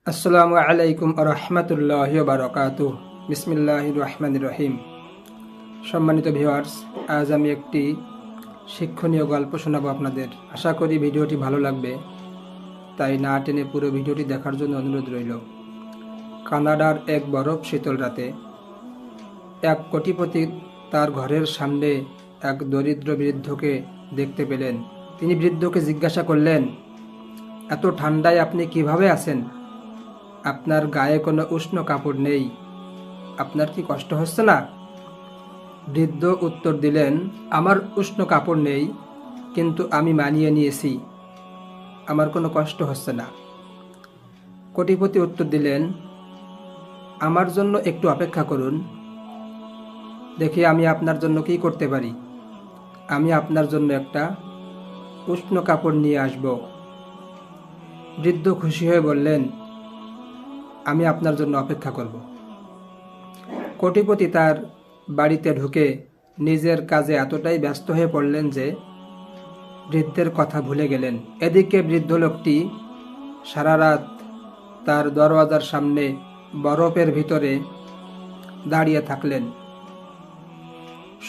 আসসালামু আলাইকুম রহমতুল্লাহি ওয়া বারাকাতুহু। বিসমিল্লাহির রহমানির রহিম। সম্মানিত ভিউয়ার্স, আজ আমি একটি শিক্ষণীয় গল্প শোনাবো আপনাদের। আশা করি ভিডিওটি ভালো লাগবে, তাই না টেনে পুরো ভিডিওটি দেখার জন্য অনুরোধ রইল। কানাডার এক বরফ শীতল রাতে এক কোটিপতি তার ঘরের সামনে এক দরিদ্র বৃদ্ধকে দেখতে পেলেন। তিনি বৃদ্ধকে জিজ্ঞাসা করলেন, এত ঠান্ডায় আপনি কিভাবে আছেন? আপনার গায়ে কোনো উষ্ণ কাপড় নেই, আপনার কি কষ্ট হচ্ছে না? বৃদ্ধ উত্তর দিলেন, আমার উষ্ণ কাপড় নেই, কিন্তু আমি মানিয়ে নিয়েছি, আমার কোনো কষ্ট হচ্ছে না। কোটিপতি উত্তর দিলেন, আমার জন্য একটু অপেক্ষা করুন, দেখি আমি আপনার জন্য কি করতে পারি। আমি আপনার জন্য একটা উষ্ণ কাপড় নিয়ে আসব। বৃদ্ধ খুশি হয়ে বললেন, আমি আপনার জন্য অপেক্ষা করব। কোটিপতি তার বাড়িতে ঢুকে নিজের কাজে এতটাই ব্যস্ত হয়ে পড়লেন যে বৃদ্ধের কথা ভুলে গেলেন। এদিকে বৃদ্ধ লোকটি সারা রাত তার দরওয়াজার সামনে বরফের ভিতরে দাঁড়িয়ে থাকলেন।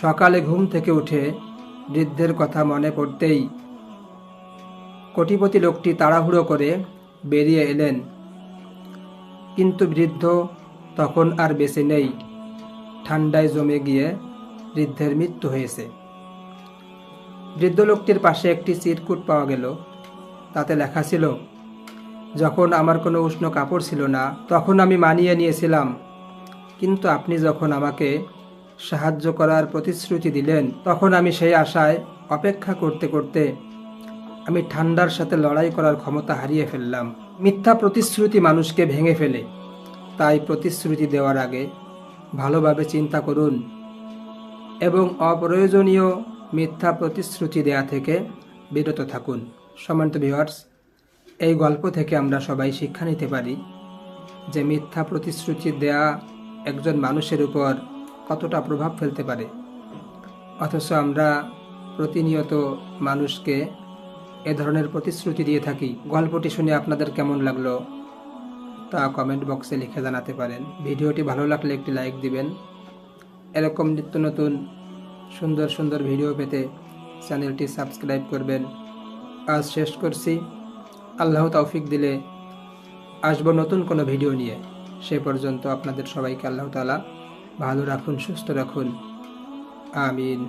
সকালে ঘুম থেকে উঠে বৃদ্ধের কথা মনে পড়তেই কোটিপতি লোকটি তাড়াহুড়ো করে বেরিয়ে এলেন, কিন্তু বৃদ্ধ তখন আর বেঁচে নেই। ঠান্ডায় জমে গিয়ে বৃদ্ধের মৃত্যু হয়েছে। বৃদ্ধ লোকটির পাশে একটি চিরকুট পাওয়া গেল। তাতে লেখা ছিল, যখন আমার কোনো উষ্ণ কাপড় ছিল না, তখন আমি মানিয়ে নিয়েছিলাম, কিন্তু আপনি যখন আমাকে সাহায্য করার প্রতিশ্রুতি দিলেন, তখন আমি সেই আশায় অপেক্ষা করতে করতে আমি ঠান্ডার সাথে লড়াই করার ক্ষমতা হারিয়ে ফেললাম। মিথ্যা প্রতিশ্রুতি মানুষকে ভেঙে ফেলে, তাই প্রতিশ্রুতি দেওয়ার আগে ভালোভাবে চিন্তা করুন এবং অপ্রয়োজনীয় মিথ্যা প্রতিশ্রুতি দেয়া থেকে বিরত থাকুন। সম্মানিত ভিউয়ার্স, এই গল্প থেকে আমরা সবাই শিক্ষা নিতে পারি যে মিথ্যা প্রতিশ্রুতি দেয়া একজন মানুষের উপর কতটা প্রভাব ফেলতে পারে, অথচ আমরা প্রতিনিয়ত মানুষকে এ ধরনের প্রতিশ্রুতি দিয়ে থাকি। গল্পটি শুনে আপনাদের কেমন লাগলো তা কমেন্ট বক্সে লিখে জানাতে পারেন। ভিডিওটি ভালো লাগলে একটি লাইক দিবেন। এরকম নিত্য নতুন সুন্দর সুন্দর ভিডিও পেতে চ্যানেলটি সাবস্ক্রাইব করবেন। আজ শেষ করছি। আল্লাহ তৌফিক দিলে আসবো নতুন কোনো ভিডিও নিয়ে। সে পর্যন্ত আপনাদের সবাইকে আল্লাহ তাআলা ভালো রাখুন, সুস্থ রাখুন। আমিন।